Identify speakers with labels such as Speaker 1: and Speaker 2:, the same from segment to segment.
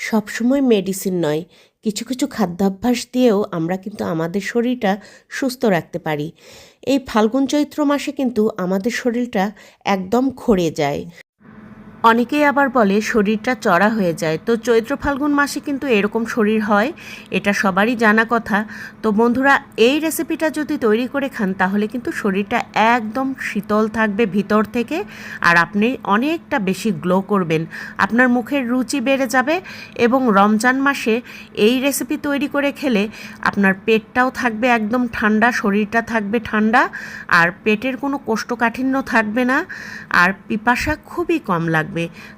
Speaker 1: সবসময় মেডিসিন নয়, কিছু কিছু খাদ্যাভ্যাস দিয়েও আমরা কিন্তু আমাদের শরীরটা সুস্থ রাখতে পারি। এই ফাল্গুন চৈত্র মাসে কিন্তু আমাদের শরীরটা একদম ক্ষয়ে যায়। অনেকেই আবার বলে শরীরটা চড়া হয়ে যায়। তো চৈত্র ফাল্গুন মাসে কিন্তু এরকম শরীর হয়, এটা সবারই জানা কথা। তো বন্ধুরা, এই রেসিপিটা যদি তৈরি করে খান তাহলে কিন্তু শরীরটা একদম শীতল থাকবে ভিতর থেকে, আর আপনি অনেকটা বেশি গ্লো করবেন, আপনার মুখের রুচি বেড়ে যাবে। এবং রমজান মাসে এই রেসিপি তৈরি করে খেলে আপনার পেটটাও থাকবে একদম ঠান্ডা, শরীরটা থাকবে ঠান্ডা, আর পেটের কোনো কোষ্ঠকাঠিন্য থাকবে না, আর পিপাসা খুবই কম লাগবে।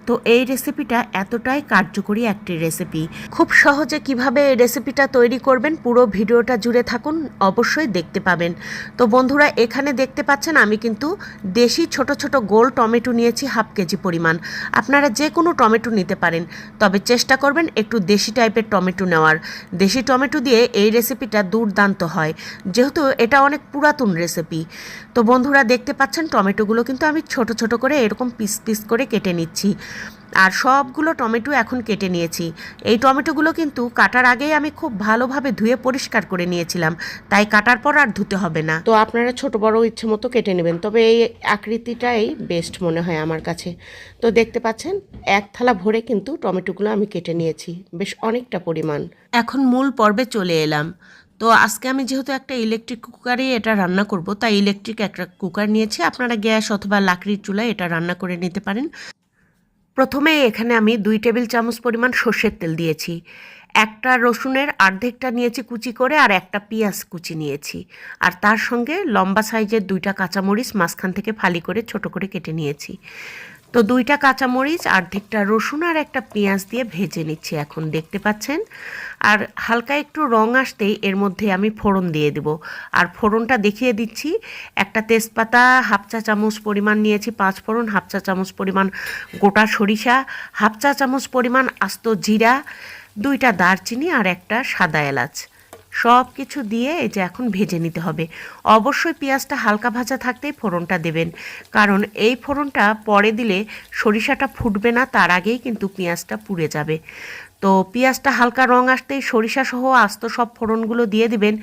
Speaker 1: তো এই রেসিপিটা এতটাই কার্যকরী একটি রেসিপি। খুব সহজে কিভাবে এই রেসিপিটা তৈরি করবেন পুরো ভিডিওটা জুড়ে থাকুন, অবশ্যই দেখতে পাবেন। তো বন্ধুরা, এখানে দেখতে পাচ্ছেন আমি কিন্তু দেশি ছোট ছোট গোল টমেটো নিয়েছি হাফ কেজি পরিমাণ। আপনারা যে কোনো টমেটো নিতে পারেন, তবে চেষ্টা করবেন একটু দেশি টাইপের টমেটো নেওয়ার। দেশি টমেটো দিয়ে এই রেসিপিটা দুর্দান্ত হয়, যেহেতু এটা অনেক পুরাতন রেসিপি। তো বন্ধুরা, দেখতে পাচ্ছেন টমেটোগুলো কিন্তু আমি ছোট ছোট করে এরকম পিস পিস করে কেটে নিচ্ছি, আর সবগুলো টমেটো এখন কেটে নিয়েছি। এই টমেটোগুলো কিন্তু কাটার আগেই আমি খুব ভালোভাবে ধুয়ে পরিষ্কার করে নিয়েছিলাম, তাই কাটার পর আর ধুতে হবে না। তো আপনারা ছোট বড় ইচ্ছে মতো কেটে নেবেন, তবে এই আকৃতিটাই বেস্ট মনে হয় আমার কাছে। তো দেখতে পাচ্ছেন এক থালা ভরে কিন্তু টমেটোগুলো আমি কেটে নিয়েছি, বেশ অনেকটা পরিমাণ। এখন মূল পর্বে চলে এলাম। তো আজকে আমি যেহেতু একটা ইলেকট্রিক কুকারে এটা রান্না করব, তাই ইলেকট্রিক একটা কুকার নিয়েছি। আপনারা গ্যাস অথবা লাকড়ির চুলায় এটা রান্না করে নিতে পারেন। প্রথমে এখানে আমি 2 টেবিল চামচ পরিমাণ সর্ষের তেল দিয়েছি। একটা রসুনের অর্ধেকটা নিয়েছি কুচি করে, আর একটা পেঁয়াজ কুচি নিয়েছি, আর তার সঙ্গে লম্বা সাইজের 2টা কাঁচামরিচ মাঝখান থেকে ফালি করে ছোট করে কেটে নিয়েছি। তো 2টা কাঁচামরিচ, অর্ধেকটা রসুন আর একটা পেঁয়াজ দিয়ে ভেজে নিচ্ছি এখন, দেখতে পাচ্ছেন। আর হালকা একটু রং আসতেই এর মধ্যে আমি ফোড়ন দিয়ে দেব, আর ফোড়নটা দেখিয়ে দিচ্ছি। একটা তেজপাতা হাফ চা চামচ পরিমাণ নিয়েছি, 5 ফোড়ন, হাফ চা চামচ পরিমাণ গোটা সরিষা, হাফ চা চামচ পরিমাণ আস্ত জিরা, 2টা দারচিনি আর একটা সাদা এলাচ, সব কিছু দিয়ে এই যে এখন ভেজে নিতে হবে। অবশ্যই পেঁয়াজটা হালকা ভাজা থাকতেই ফোড়নটা দেবেন, কারণ এই ফোড়নটা পরে দিলে সরিষাটা ফুটবে না, তার আগেই কিন্তু পেঁয়াজটা পুড়ে যাবে। তো পেঁয়াজটা হালকা রং আসতেই সরিষা সহ আস্ত সব ফোড়নগুলো দিয়ে দিবেন,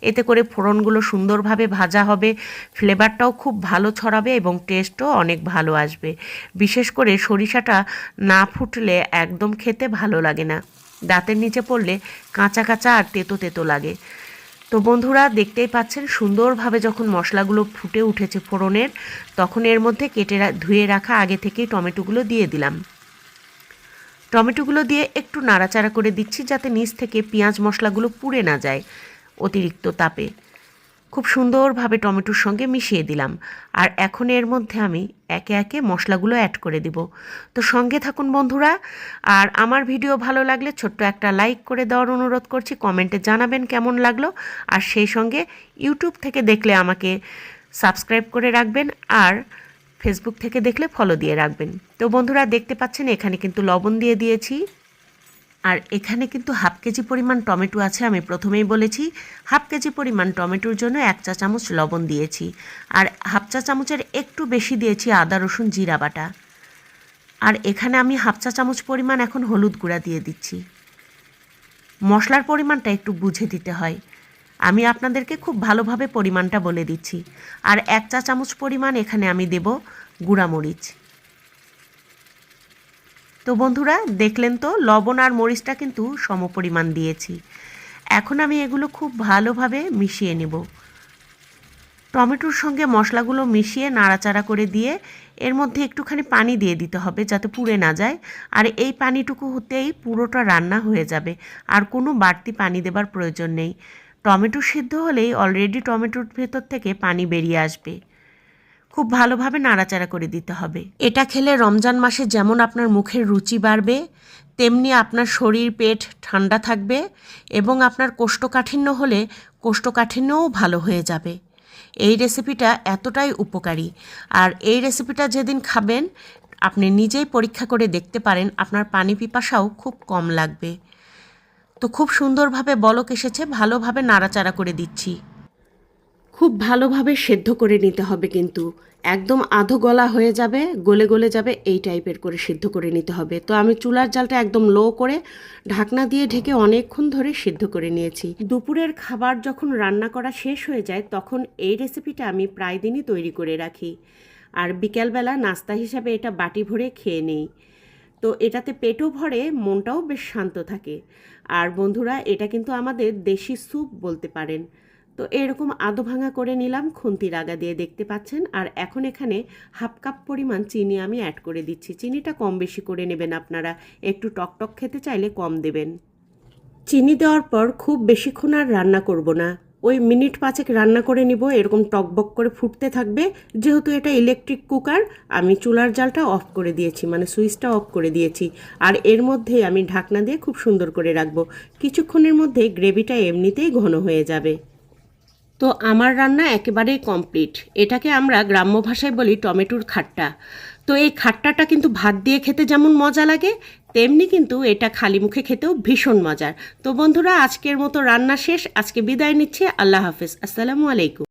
Speaker 1: এতে করে ফোড়নগুলো সুন্দরভাবে ভাজা হবে, ফ্লেভারটাও খুব ভালো ছড়াবে এবং টেস্টও অনেক ভালো আসবে। বিশেষ করে সরিষাটা না ফুটলে একদম খেতে ভালো লাগে না, দাঁতের নিচে পড়লে কাঁচা কাঁচা আর তেতো তেতো লাগে। তো বন্ধুরা, দেখতেই পাচ্ছেন সুন্দরভাবে যখন মশলাগুলো ফুটে উঠেছে ফোড়নের, তখন এর মধ্যে ধুয়ে রাখা আগে থেকেই টমেটোগুলো দিয়ে দিলাম। টমেটোগুলো দিয়ে একটু নাড়াচাড়া করে দিচ্ছি, যাতে নিচ থেকে পেঁয়াজ মশলাগুলো পুড়ে না যায় অতিরিক্ত তাপে। খুব সুন্দরভাবে টমেটোর সঙ্গে মিশিয়ে দিলাম, আর এখন এর মধ্যে আমি একে একে মশলাগুলো অ্যাড করে দিব। তো সঙ্গে থাকুন বন্ধুরা, আর আমার ভিডিও ভালো লাগলে ছোট্ট একটা লাইক করে দেওয়ার অনুরোধ করছি, কমেন্টে জানাবেন কেমন লাগলো, আর সেই সঙ্গে ইউটিউব থেকে দেখলে আমাকে সাবস্ক্রাইব করে রাখবেন, আর ফেসবুক থেকে দেখলে ফলো দিয়ে রাখবেন। তো বন্ধুরা, দেখতে পাচ্ছেন এখানে কিন্তু লবণ দিয়ে দিয়েছি, আর এখানে কিন্তু হাফ কেজি পরিমাণ টমেটো আছে, আমি প্রথমেই বলেছি। হাফ কেজি পরিমাণ টমেটোর জন্য 1 চা চামচ লবণ দিয়েছি, আর হাফ চা চামচের একটু বেশি দিয়েছি আদা রসুন জিরা বাটা, আর এখানে আমি হাফ চা চামচ পরিমাণ এখন হলুদ গুঁড়া দিয়ে দিচ্ছি। মশলার পরিমাণটা একটু বুঝে দিতে হয়, আমি আপনাদেরকে খুব ভালোভাবে পরিমাণটা বলে দিচ্ছি। আর 1 চা চামচ পরিমাণ এখানে আমি দেব গুঁড়ামরিচ। তো বন্ধুরা, দেখলেন তো লবণ আর মরিচটা কিন্তু সমপরিমাণ দিয়েছি। এখন আমি এগুলো খুব ভালোভাবে মিশিয়ে নেব। টমেটোর সঙ্গে মশলাগুলো মিশিয়ে নাড়াচাড়া করে দিয়ে এর মধ্যে একটুখানি পানি দিয়ে দিতে হবে, যাতে পুড়ে না যায়। আর এই পানিটুকু হতেই পুরোটা রান্না হয়ে যাবে, আর কোনো বাড়তি পানি দেবার প্রয়োজন নেই। টমেটো সিদ্ধ হলেই অলরেডি টমেটোর ভেতর থেকে পানি বেরিয়ে আসবে। খুব ভালোভাবে নাড়াচাড়া করে দিতে হবে। এটা খেলে রমজান মাসে যেমন আপনার মুখের রুচি বাড়বে, তেমনি আপনার শরীর পেট ঠান্ডা থাকবে, এবং আপনার কোষ্ঠকাঠিন্য হলে কোষ্ঠকাঠিন্যও ভালো হয়ে যাবে। এই রেসিপিটা এতটাই উপকারী, আর এই রেসিপিটা যেদিন খাবেন আপনি নিজেই পরীক্ষা করে দেখতে পারেন, আপনার পানি পিপাসাও খুব কম লাগবে। তো খুব সুন্দরভাবে বলক এসেছে, ভালোভাবে নাড়াচাড়া করে দিচ্ছি। খুব ভালোভাবে সেদ্ধ করে নিতে হবে, কিন্তু একদম আধো গলা হয়ে যাবে, গলে গলে যাবে, এই টাইপের করে সিদ্ধ করে নিতে হবে। তো আমি চুলার জালটা একদম লো করে ঢাকনা দিয়ে ঢেকে অনেকক্ষণ ধরে সিদ্ধ করে নিয়েছি। দুপুরের খাবার যখন রান্না করা শেষ হয়ে যায় তখন এই রেসিপিটা আমি প্রায় দিনই তৈরি করে রাখি, আর বিকেলবেলা নাস্তা হিসাবে এটা বাটি ভরে খেয়ে নেই। তো এটাতে পেটও ভরে, মনটাও বেশ শান্ত থাকে। আর বন্ধুরা, এটা কিন্তু আমাদের দেশি স্যুপ বলতে পারেন। তো এরকম আধো ভাঙা করে নিলাম, খুন্তির আগা দিয়ে দেখতে পাচ্ছেন। আর এখন এখানে হাফ কাপ পরিমাণ চিনি আমি অ্যাড করে দিচ্ছি। চিনিটা কম বেশি করে নেবেন আপনারা, একটু টকটক খেতে চাইলে কম দেবেন। চিনি দেওয়ার পর খুব বেশিক্ষণ আর রান্না করব না, ওই মিনিট 5 রান্না করে নিব। এরকম টকবক করে ফুটতে থাকবে। যেহেতু এটা ইলেকট্রিক কুকার, আমি চুলার জালটা অফ করে দিয়েছি, মানে সুইচটা অফ করে দিয়েছি। আর এর মধ্যেই আমি ঢাকনা দিয়ে খুব সুন্দর করে রাখবো। কিছুক্ষণের মধ্যে গ্রেভিটা এমনিতেই ঘন হয়ে যাবে। তো আমার রান্না একেবারেই কমপ্লিট। এটাকে আমরা গ্রাম্য ভাষায় বলি টমেটোর খাট্টা। তো এই খাট্টাটা কিন্তু ভাত দিয়ে খেতে যেমন মজা লাগে, তেমনি কিন্তু এটা খালি মুখে খেতেও ভীষণ মজার। তো বন্ধুরা, আজকের মতো রান্না শেষ। আজকে বিদায় নিচ্ছি। আল্লাহ হাফেজ। আসসালামু আলাইকুম।